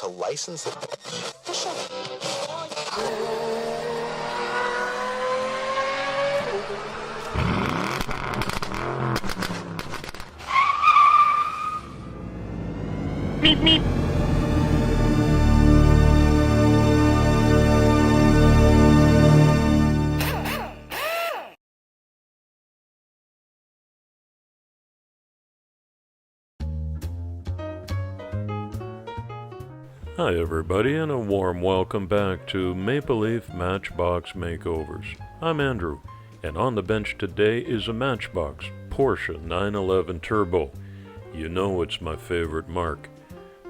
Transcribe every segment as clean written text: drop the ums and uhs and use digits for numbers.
to license it. Meep, meep. Hi everybody, and a warm welcome back to Maple Leaf Matchbox Makeovers. I'm Andrew, and on the bench today is a Matchbox Porsche 911 Turbo. You know it's my favorite marque.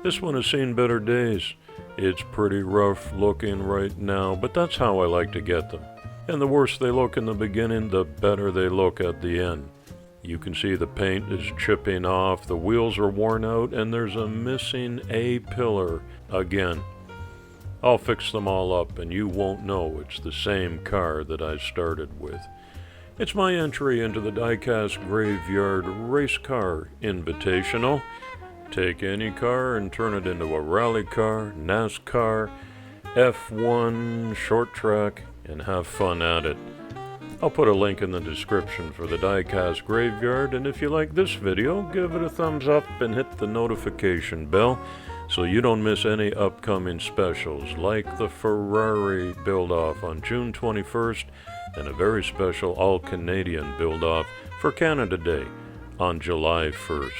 This one has seen better days. It's pretty rough looking right now, but that's how I like to get them. And the worse they look in the beginning, the better they look at the end. You can see the paint is chipping off, the wheels are worn out, and there's a missing A pillar again. I'll fix them all up and you won't know it's the same car that I started with. It's my entry into the Diecast Graveyard Race Car Invitational. Take any car and turn it into a rally car, NASCAR, F1, short track, and have fun at it. I'll put a link in the description for the Diecast Graveyard, and if you like this video, give it a thumbs up and hit the notification bell so you don't miss any upcoming specials like the Ferrari build-off on June 21st and a very special all-Canadian build-off for Canada Day on July 1st.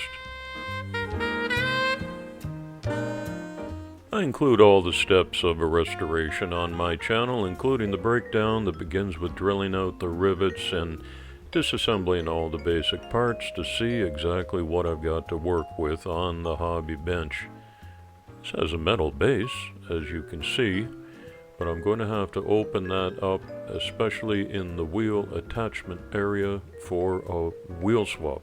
I include all the steps of a restoration on my channel, including the breakdown that begins with drilling out the rivets and disassembling all the basic parts to see exactly what I've got to work with on the hobby bench. This has a metal base, as you can see, but I'm going to have to open that up, especially in the wheel attachment area for a wheel swap.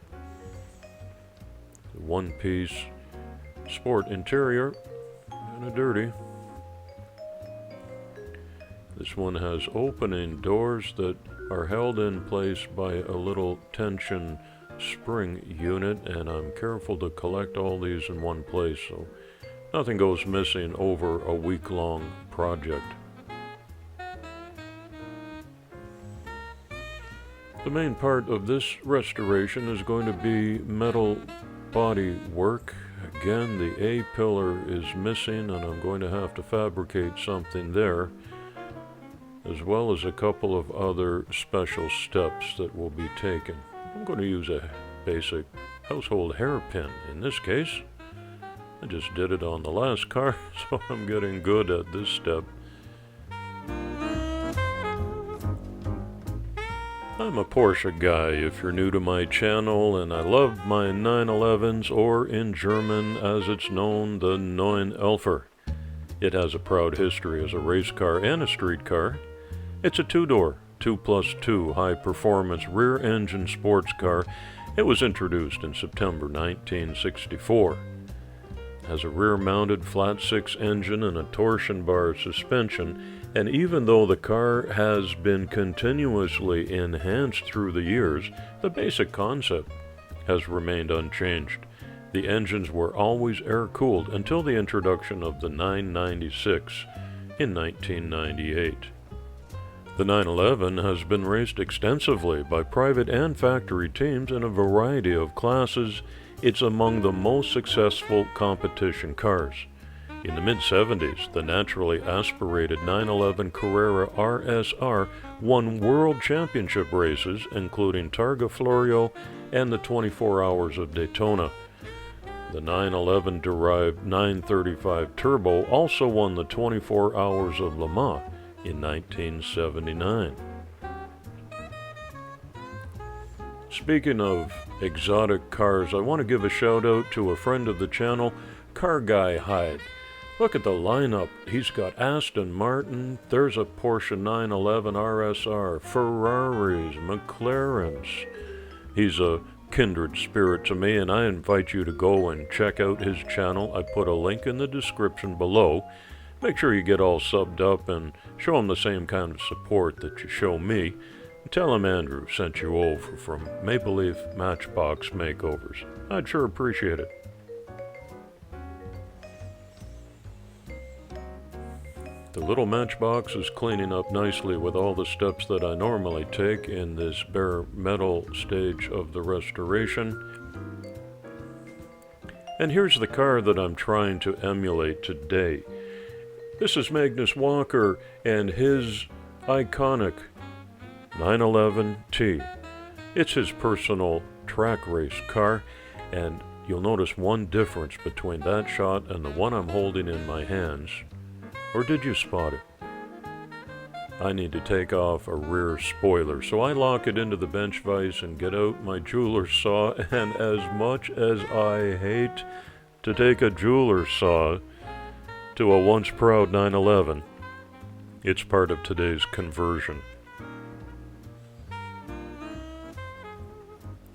One-piece sport interior. Kind of dirty. This one has opening doors that are held in place by a little tension spring unit, and I'm careful to collect all these in one place so nothing goes missing over a week-long project. The main part of this restoration is going to be metal body work. Again, the A pillar is missing, and I'm going to have to fabricate something there, as well as a couple of other special steps that will be taken. I'm going to use a basic household hairpin in this case. I just did it on the last car, so I'm getting good at this step. I'm a Porsche guy if you're new to my channel, and I love my 911s, or in German as it's known, the Neunelfer. It has a proud history as a race car and a street car. It's a two-door, 2+2 high-performance rear-engine sports car. It was introduced in September 1964. It has a rear-mounted flat-six engine and a torsion bar suspension, and even though the car has been continuously enhanced through the years, the basic concept has remained unchanged. The engines were always air-cooled until the introduction of the 996 in 1998. The 911 has been raced extensively by private and factory teams in a variety of classes. It's among the most successful competition cars. In the mid-70s, the naturally aspirated 911 Carrera RSR won world championship races, including Targa Florio and the 24 Hours of Daytona. The 911-derived 935 Turbo also won the 24 Hours of Le Mans in 1979. Speaking of exotic cars, I want to give a shout out to a friend of the channel, CarGuyHyde. Look at the lineup. He's got Aston Martin, there's a Porsche 911 RSR, Ferraris, McLarens. He's a kindred spirit to me, and I invite you to go and check out his channel. I put a link in the description below. Make sure you get all subbed up and show him the same kind of support that you show me. And tell him Andrew sent you over from Maple Leaf Matchbox Makeovers. I'd sure appreciate it. The little Matchbox is cleaning up nicely with all the steps that I normally take in this bare metal stage of the restoration. And here's the car that I'm trying to emulate today. This is Magnus Walker and his iconic 911T. It's his personal track race car, and you'll notice one difference between that shot and the one I'm holding in my hands. Or did you spot it? I need to take off a rear spoiler, so I lock it into the bench vise and get out my jeweler's saw, and as much as I hate to take a jeweler's saw to a once proud 911, it's part of today's conversion.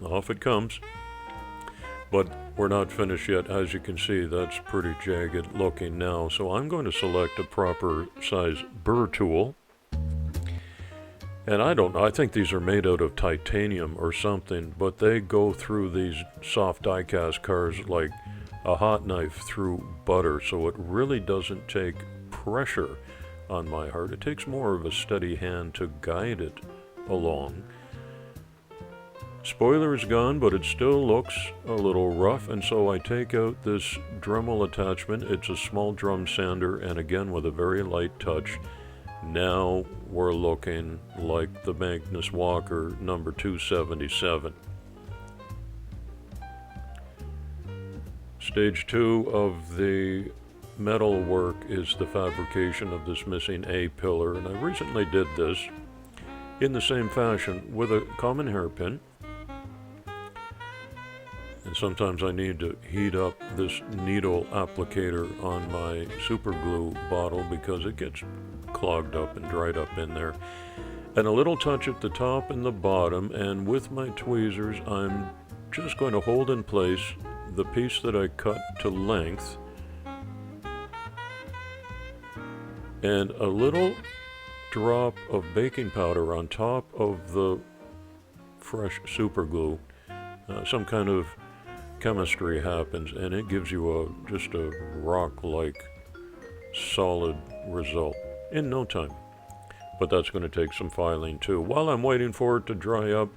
Off it comes. But we're not finished yet. As you can see, that's pretty jagged looking now. So I'm going to select a proper size burr tool. And I don't know, I think these are made out of titanium or something, but they go through these soft die-cast cars like a hot knife through butter. So it really doesn't take pressure on my heart. It takes more of a steady hand to guide it along. Spoiler is gone, but it still looks a little rough, and so I take out this Dremel attachment. It's a small drum sander, and again with a very light touch. Now we're looking like the Magnus Walker number 277. Stage 2 of the metal work is the fabrication of this missing A pillar, and I recently did this in the same fashion with a common hairpin. And sometimes I need to heat up this needle applicator on my super glue bottle because it gets clogged up and dried up in there. And a little touch at the top and the bottom, and with my tweezers I'm just going to hold in place the piece that I cut to length, and a little drop of baking powder on top of the fresh super glue. Some kind of chemistry happens, and it gives you just a rock-like solid result in no time. But that's going to take some filing too. While I'm waiting for it to dry up,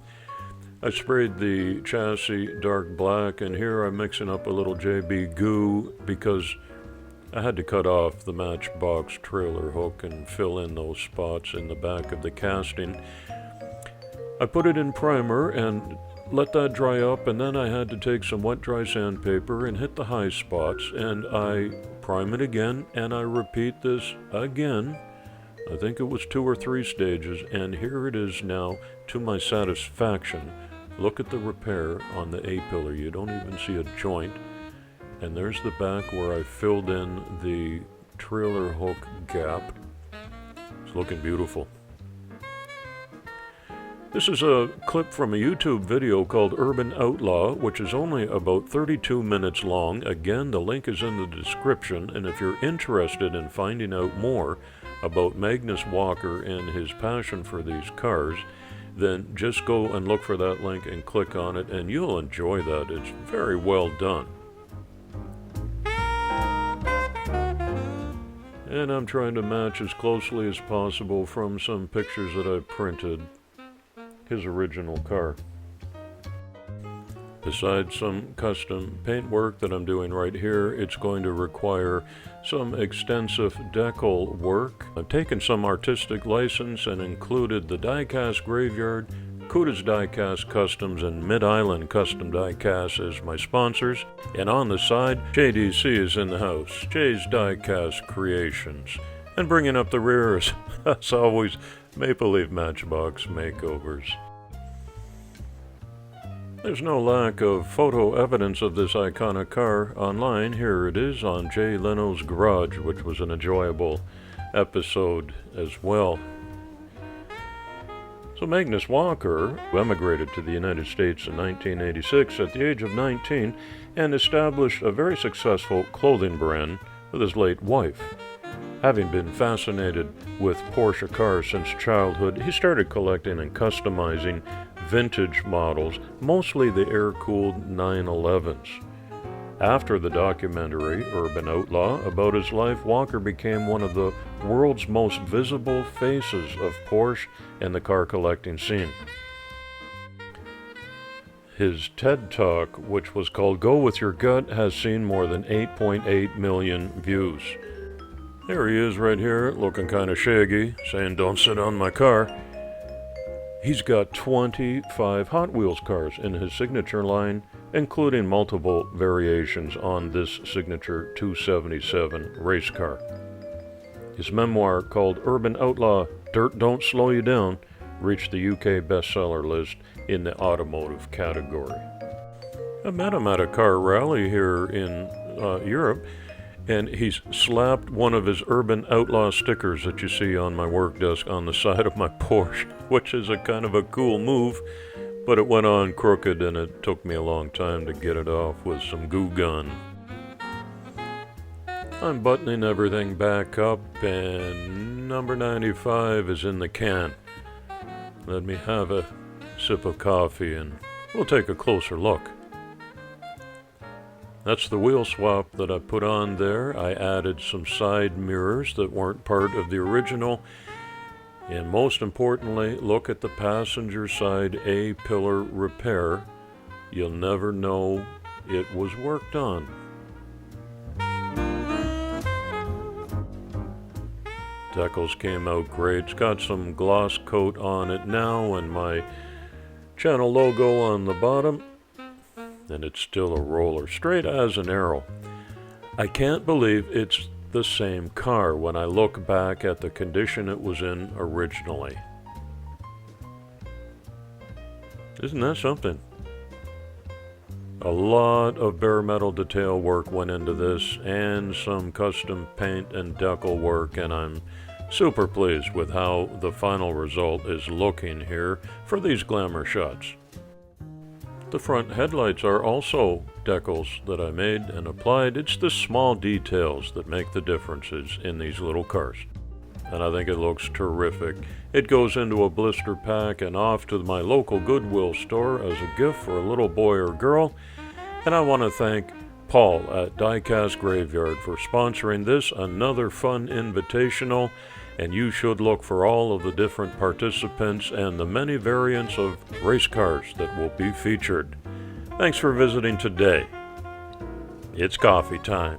I sprayed the chassis dark black, and here I'm mixing up a little JB goo because I had to cut off the Matchbox trailer hook and fill in those spots in the back of the casting. I put it in primer and let that dry up, and then I had to take some wet dry sandpaper and hit the high spots, and I prime it again, and I repeat this again. I think it was 2 or 3 stages, and here it is now to my satisfaction. Look at the repair on the A-pillar. You don't even see a joint. And there's the back where I filled in the trailer hook gap. It's looking beautiful. This is a clip from a YouTube video called Urban Outlaw, which is only about 32 minutes long. Again, the link is in the description, and if you're interested in finding out more about Magnus Walker and his passion for these cars, then just go and look for that link and click on it, and you'll enjoy that. It's very well done. And I'm trying to match as closely as possible from some pictures that I printed his original car. Besides some custom paint work that I'm doing right here, it's going to require some extensive decal work. I've taken some artistic license and included the Diecast Graveyard, Cuda's Diecast Customs, and Mid-Island Custom Diecast as my sponsors. And on the side, JDC is in the house, Jay's Diecast Creations. And bringing up the rear is, as always, Maple Leaf Matchbox Makeovers. There's no lack of photo evidence of this iconic car online. Here it is on Jay Leno's Garage, which was an enjoyable episode as well. So Magnus Walker emigrated to the United States in 1986 at the age of 19 and established a very successful clothing brand with his late wife. Having been fascinated with Porsche cars since childhood, he started collecting and customizing vintage models, mostly the air-cooled 911s. After the documentary Urban Outlaw about his life, Walker became one of the world's most visible faces of Porsche and the car collecting scene. His TED Talk, which was called Go With Your Gut, has seen more than 8.8 million views. There he is right here, looking kind of shaggy, saying, "Don't sit on my car." He's got 25 Hot Wheels cars in his signature line, including multiple variations on this signature 277 race car. His memoir, called Urban Outlaw, Dirt Don't Slow You Down, reached the UK bestseller list in the automotive category. I met him at a car rally here in Europe, and he's slapped one of his Urban Outlaw stickers that you see on my work desk on the side of my Porsche, which is a kind of a cool move, but it went on crooked and it took me a long time to get it off with some goo gun. I'm buttoning everything back up, and number 95 is in the can. Let me have a sip of coffee and we'll take a closer look. That's the wheel swap that I put on there. I added some side mirrors that weren't part of the original. And most importantly, look at the passenger side A-pillar repair. You'll never know it was worked on. Decals came out great. It's got some gloss coat on it now and my channel logo on the bottom. And it's still a roller, straight as an arrow. I can't believe it's the same car when I look back at the condition it was in originally. Isn't that something? A lot of bare metal detail work went into this and some custom paint and decal work, and I'm super pleased with how the final result is looking here for these glamour shots. The front headlights are also decals that I made and applied. It's the small details that make the differences in these little cars. And I think it looks terrific. It goes into a blister pack and off to my local Goodwill store as a gift for a little boy or girl. And I want to thank Paul at Diecast Graveyard for sponsoring this, another fun invitational. And you should look for all of the different participants and the many variants of race cars that will be featured. Thanks for visiting today. It's coffee time.